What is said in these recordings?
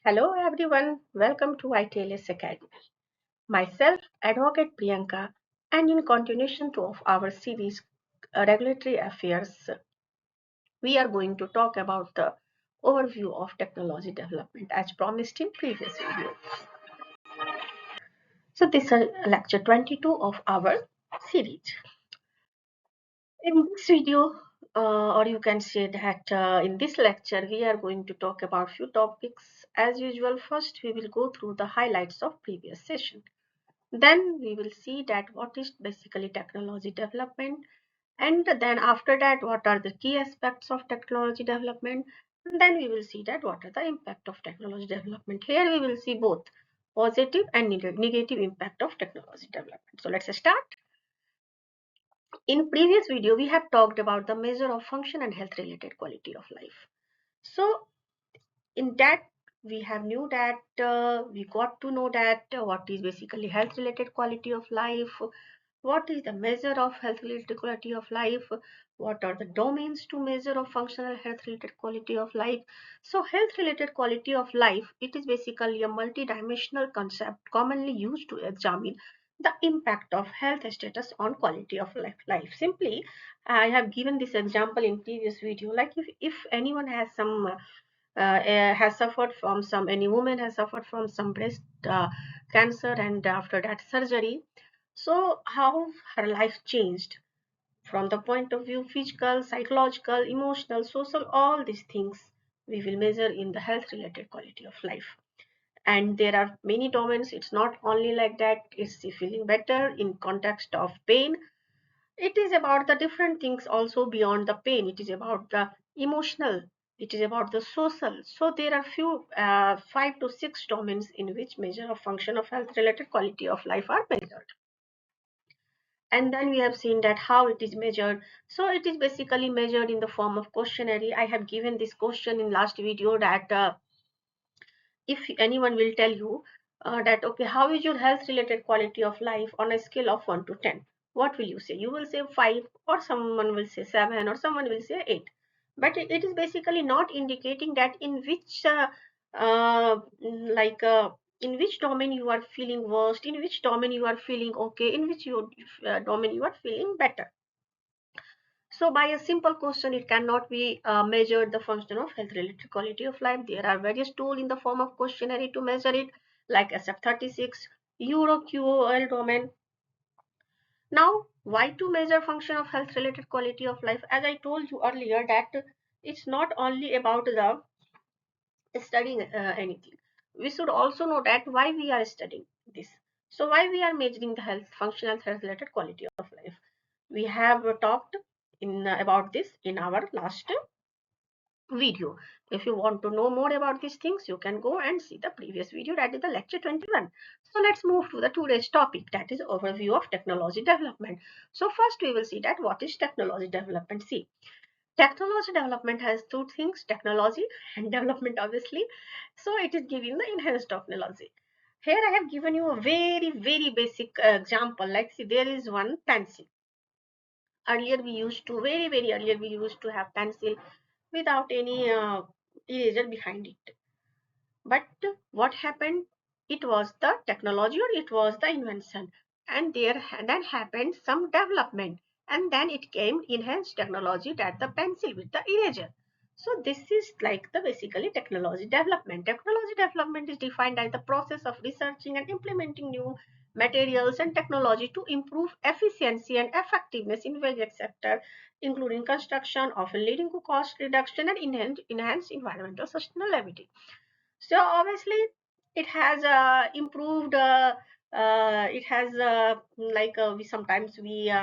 Hello everyone, welcome to ITLS Academy. Myself, Advocate Priyanka, and in continuation to of our series Regulatory Affairs, we are going to talk about the overview of technology development as promised in previous video. So this is lecture 22 of our series. In this video, or you can say that in this lecture, we are going to talk about few topics. As usual, first we will go through the highlights of previous session. Then we will see that what is basically technology development, and then after that what are the key aspects of technology development, and then we will see that what are the impact of technology development. Here we will see both positive and negative impact of technology development. So let's start. In previous video we have talked about the measure of function and health related quality of life. So in that we have knew that we got to know that what is basically health related quality of life, what is the measure of health related quality of life, what are the domains to measure of functional health related quality of life. So health related quality of life, it is basically a multidimensional concept commonly used to examine the impact of health status on quality of life. Simply, I have given this example in previous video, like if anyone has some has suffered from some, any woman has suffered from some breast cancer, and after that surgery, so how her life changed from the point of view physical, psychological, emotional, social, all these things we will measure in the health related quality of life. And there are many domains, it's not only like that, it's feeling better in context of pain. It is about the different things also beyond the pain. It is about the emotional, it is about the social. So there are few 5 to 6 domains in which measure of function of health related quality of life are measured. And then we have seen that how it is measured. So it is basically measured in the form of questionnaire. I have given this question in last video that if anyone will tell you that okay, how is your health related quality of life on a scale of 1 to 10, what will you say? You will say 5, or someone will say 7, or someone will say 8. But it is basically not indicating that in which uh, like in which domain you are feeling worst, in which domain you are feeling okay, in which domain you are feeling better. So by a simple question, it cannot be measured the function of health related quality of life. There are various tools in the form of questionnaire to measure it, like SF36, EuroQOL domain. Now, why to measure function of health related quality of life? As I told you earlier that it's not only about the studying anything. We should also know that why we are studying this. So why we are measuring the health functional health related quality of life. We have talked in about this in our last video. If you want to know more about these things, you can go and see the previous video, that is the lecture 21. So let's move to the today's topic, that is overview of technology development. So first we will see that what is technology development. See, technology development has two things, technology and development obviously. So it is giving the enhanced technology. Here I have given you a very basic example, like see, there is one pencil. Earlier we used to, very earlier we used to have pencil without any eraser behind it. But what happened? It was the technology, or it was the invention, and there then happened some development, and then it came enhanced technology, that the pencil with the eraser. So this is like the basically technology development. Technology development is defined as the process of researching and implementing new materials and technology to improve efficiency and effectiveness in various sectors, including construction, often leading to cost reduction and enhanced environmental sustainability. So obviously it has improved it has we sometimes we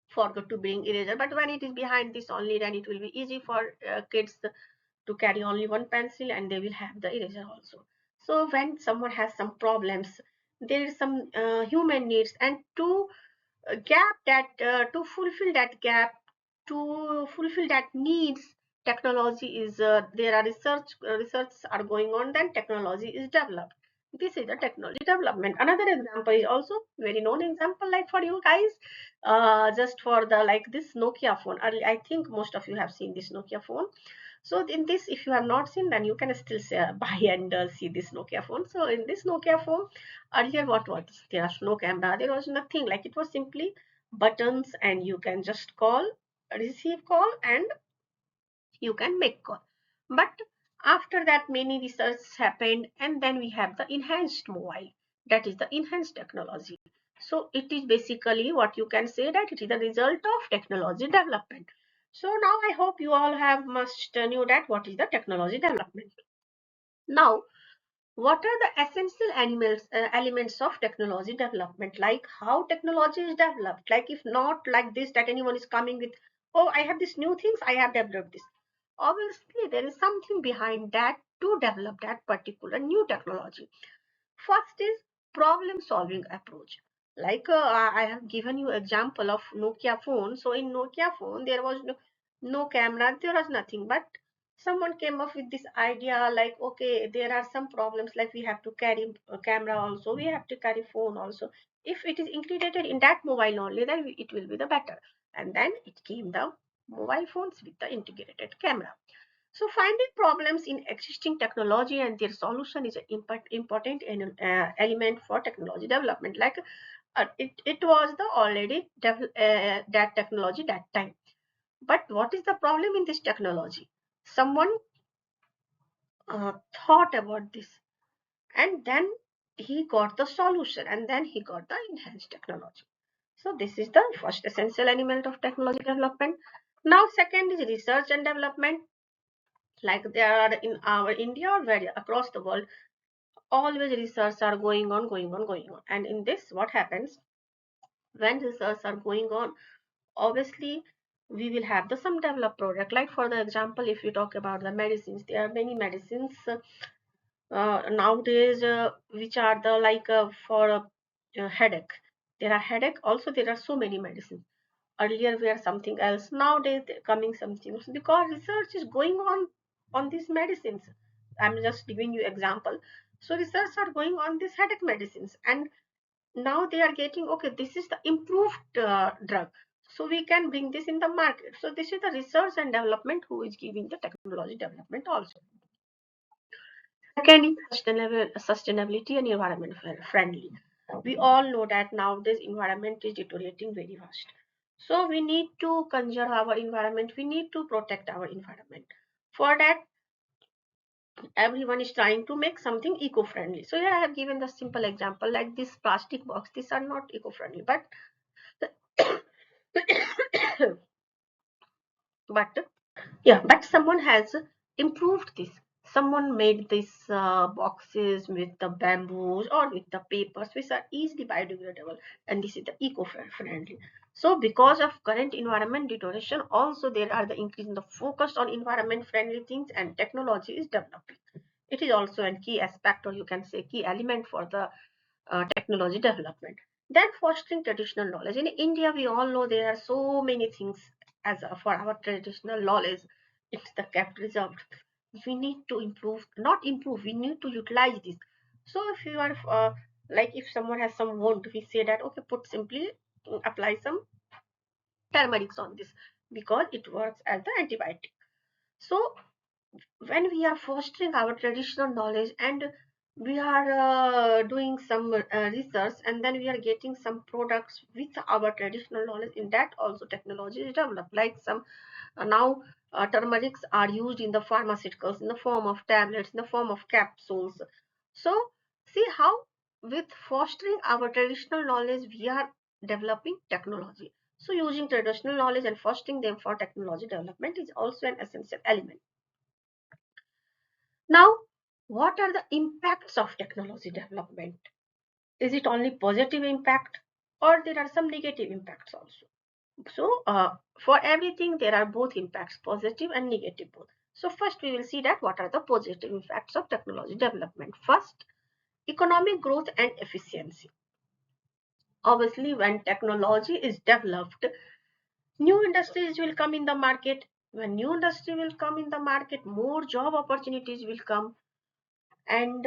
forgot to bring eraser, but when it is behind this only, then it will be easy for kids to carry only one pencil, and they will have the eraser also. So when someone has some problems, there is some human needs, and to gap that to fulfill that gap, to fulfill that needs, technology is there are research are going on, then technology is developed. This is the technology development. Another example is also very known example, like for you guys, just for the like this Nokia phone. I think most of you have seen this Nokia phone. So in this, if you have not seen, then you can still say, buy and see this Nokia phone. So in this Nokia phone, earlier what was, there was no camera, there was nothing, like it was simply buttons, and you can just call, receive call, and you can make call. But after that, many research happened, and then we have the enhanced mobile, that is the enhanced technology. So it is basically what you can say, that it is the result of technology development. So now I hope you all have must knew that what is the technology development. Now, what are the essential elements of technology development, like how technology is developed, like if not like this, that anyone is coming with, oh, I have this new things, I have developed this. Obviously there is something behind that to develop that particular new technology. First is problem solving approach. Like I have given you example of Nokia phone. So in Nokia phone there was no camera, there was nothing, but someone came up with this idea, like okay, there are some problems, like we have to carry a camera also, we have to carry phone also. If it is integrated in that mobile only, then it will be the better. And then it came the mobile phones with the integrated camera. So finding problems in existing technology and their solution is an important element for technology development. Like it was the already that technology that time. But what is the problem in this technology? Someone thought about this, and then he got the solution, and then he got the enhanced technology. So this is the first essential element of technology development. Now second is research and development. Like there are in our India or where across the world, always research are going on. And in this, what happens when research are going on? Obviously, we will have the some developed product. Like for the example, if you talk about the medicines, there are many medicines nowadays which are the like for headache. There are headache. Also, there are so many medicines. Earlier, we are something else. Nowadays, they're coming something else because research is going on these medicines. I'm just giving you example. So research are going on these headache medicines, and now they are getting, okay, this is the improved drug, so we can bring this in the market. So this is the research and development who is giving the technology development also. Second is sustainability and environment friendly. We all know that nowadays environment is deteriorating very fast. So we need to conserve our environment. We need to protect our environment. For that, everyone is trying to make something eco-friendly. So here I have given the simple example, like this plastic box. These are not eco-friendly, but but yeah, but someone has improved this. Someone made these boxes with the bamboos or with the papers which are easily biodegradable, and this is the eco-friendly. So because of current environment deterioration, also there are the increase in the focus on environment friendly things, and technology is developing. It is also a key aspect, or you can say key element for the technology development. Then fostering traditional knowledge. In India, we all know there are so many things as for our traditional knowledge. It's the kept reserved. We need to improve, not improve. We need to utilize this. So if you are like if someone has some wound, we say that okay, put simply apply some turmeric on this because it works as the antibiotic. So when we are fostering our traditional knowledge and we are doing some research, and then we are getting some products with our traditional knowledge, in that also technology is developed, like some now turmerics are used in the pharmaceuticals in the form of tablets, in the form of capsules. So see how with fostering our traditional knowledge we are developing technology. So using traditional knowledge and fostering them for technology development is also an essential element. Now, what are the impacts of technology development? Is it only positive impact, or there are some negative impacts also? So, for everything, there are both impacts, positive and negative both. So first we will see that what are the positive impacts of technology development. First, economic growth and efficiency. Obviously, when technology is developed, new industries will come in the market. When new industry will come in the market, more job opportunities will come, and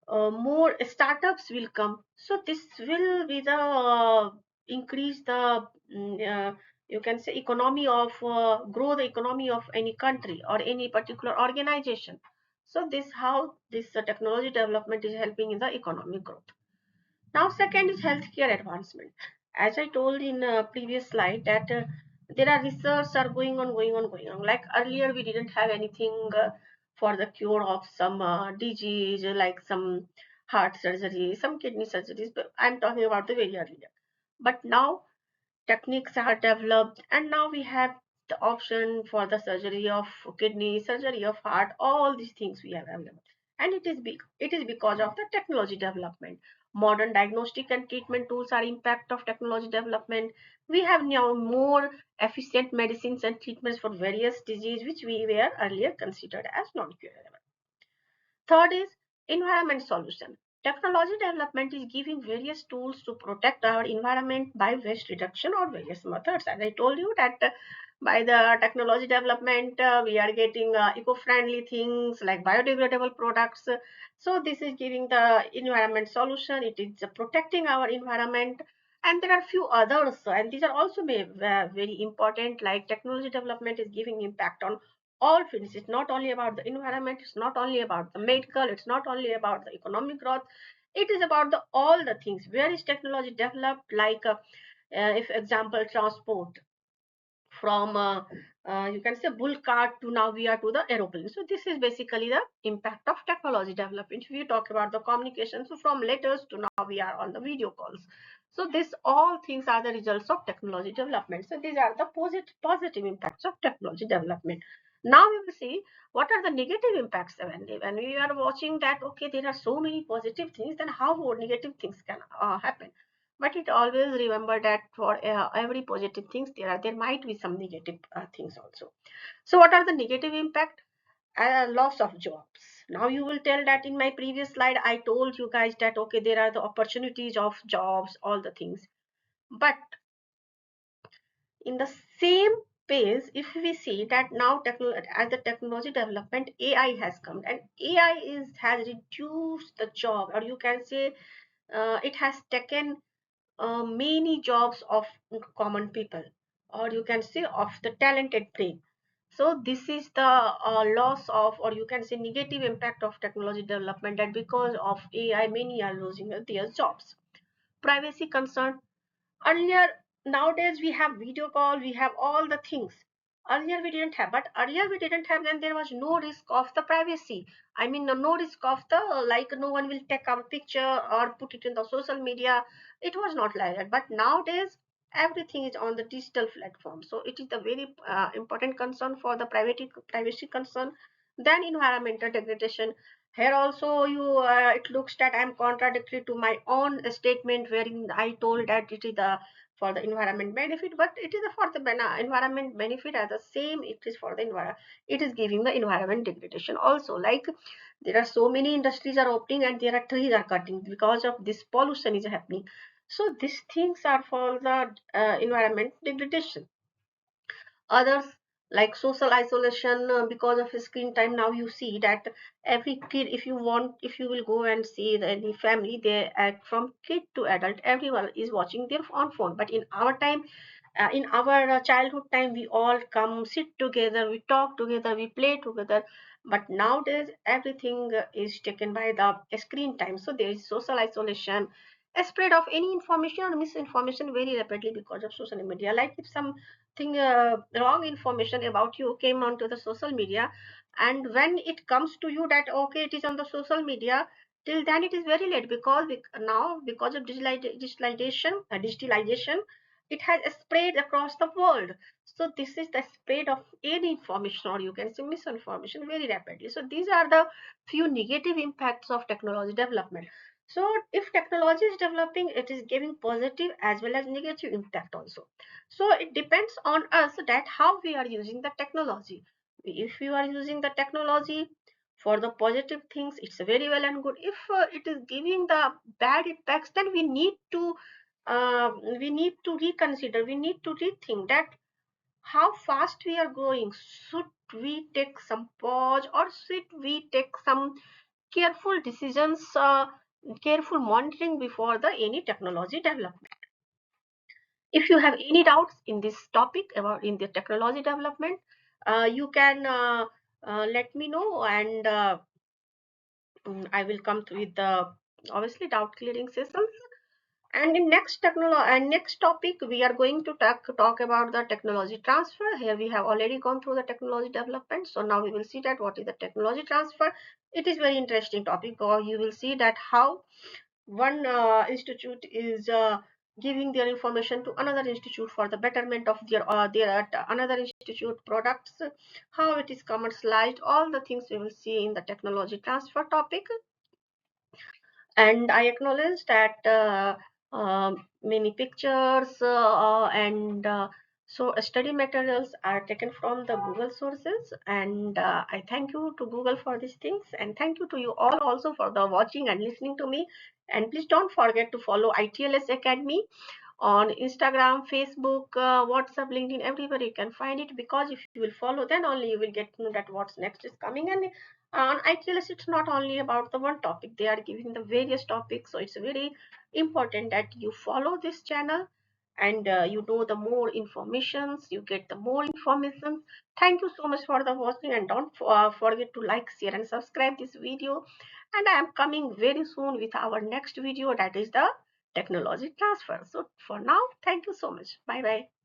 more startups will come. So this will be the increase the you can say economy of grow the economy of any country or any particular organization. So this how this technology development is helping in the economic growth. Now second is healthcare advancement. As I told in previous slide that there are research are going on. Like earlier we didn't have anything for the cure of some disease like some heart surgery, some kidney surgeries, but I'm talking about the very earlier. But now techniques are developed and now we have the option for the surgery of kidney, surgery of heart, all these things we have available. And it is because of the technology development. Modern diagnostic and treatment tools are impact of technology development. We have now more efficient medicines and treatments for various diseases which we were earlier considered as non-curable. Third is environment solution. Technology development is giving various tools to protect our environment by waste reduction or various methods. As I told you that by the technology development, we are getting eco-friendly things like biodegradable products. So this is giving the environment solution. It is protecting our environment. And there are few others, and these are also very important. Like technology development is giving impact on all fields. It's not only about the environment, it's not only about the medical, it's not only about the economic growth, it is about the all the things. Where is technology developed? Like if example transport from you can say bull cart to now we are to the aeroplane. So this is basically the impact of technology development. If we talk about the communication, so from letters to now we are on the video calls. So this all things are the results of technology development. So these are the positive impacts of technology development. Now we will see what are the negative impacts when we are watching that okay there are so many positive things, then how negative things can happen. But it always remember that for every positive things there might be some negative things also. So what are the negative impact? Loss of jobs. Now you will tell that in my previous slide I told you guys that okay there are the opportunities of jobs, all the things, but in the same pace if we see that now as the technology development AI has come and AI is has reduced the job, or you can say it has taken many jobs of common people, or you can say of the talented brain. So this is the loss of, or you can say negative impact of technology development, that because of AI many are losing their jobs. Privacy concern. Earlier, nowadays we have video call, we have all the things. Earlier we didn't have, but earlier we didn't have, then there was no risk of the privacy. I mean, no risk of the like no one will take our picture or put it in the social media. It was not like that. But nowadays everything is on the digital platform, so it is a very important concern for the privacy concern. Then environmental degradation. Here also you it looks that I'm contradictory to my own statement wherein I told that it is the for the environment benefit, but it is for the environment benefit as the same it is for the environment. It is giving the environment degradation also. Like there are so many industries are opening and there are trees are cutting because of this pollution is happening. So these things are for the environment degradation. Others like social isolation because of screen time. Now you see that every kid, if you want, if you will go and see any family, they act from kid to adult, everyone is watching their on phone. But in our time, in our childhood time, we all come sit together, we talk together, we play together. But nowadays everything is taken by the screen time, so there is social isolation, a spread of any information or misinformation very rapidly because of social media. Like if something wrong information about you came onto the social media, and when it comes to you that okay it is on the social media, till then it is very late because now because of digitalization it has spread across the world. So this is the spread of any information, or you can say misinformation, very rapidly. So these are the few negative impacts of technology development. So if technology is developing, it is giving positive as well as negative impact also. So it depends on us that how we are using the technology. If you are using the technology for the positive things, it's very well and good. If it is giving the bad impacts, then we need to reconsider, we need to rethink that how fast we are growing. Should we take some pause, or should we take some careful decisions, careful monitoring before the any technology development? If you have any doubts in this topic about in the technology development, you can let me know, and I will come to with the obviously doubt clearing sessions. And in next topic, we are going to talk about the technology transfer. Here we have already gone through the technology development, so now we will see that what is the technology transfer. It is very interesting topic, or you will see that how one institute is giving their information to another institute for the betterment of their another institute products, how it is commercialized, all the things we will see in the technology transfer topic. And I acknowledge that many pictures and so study materials are taken from the Google sources, and I thank you to Google for these things, and thank you to you all also for the watching and listening to me. And please don't forget to follow ITLS Academy on Instagram, Facebook, WhatsApp, LinkedIn, everywhere you can find it, because if you will follow, then only you will get to know that what's next is coming. And on ITLS, it's not only about the one topic, they are giving the various topics. So it's very important that you follow this channel, and you know the more informations, you get the more information. Thank you so much for the watching, and don't forget to like, share, and subscribe this video. And I am coming very soon with our next video, that is the technology transfer. So for now, thank you so much. Bye bye.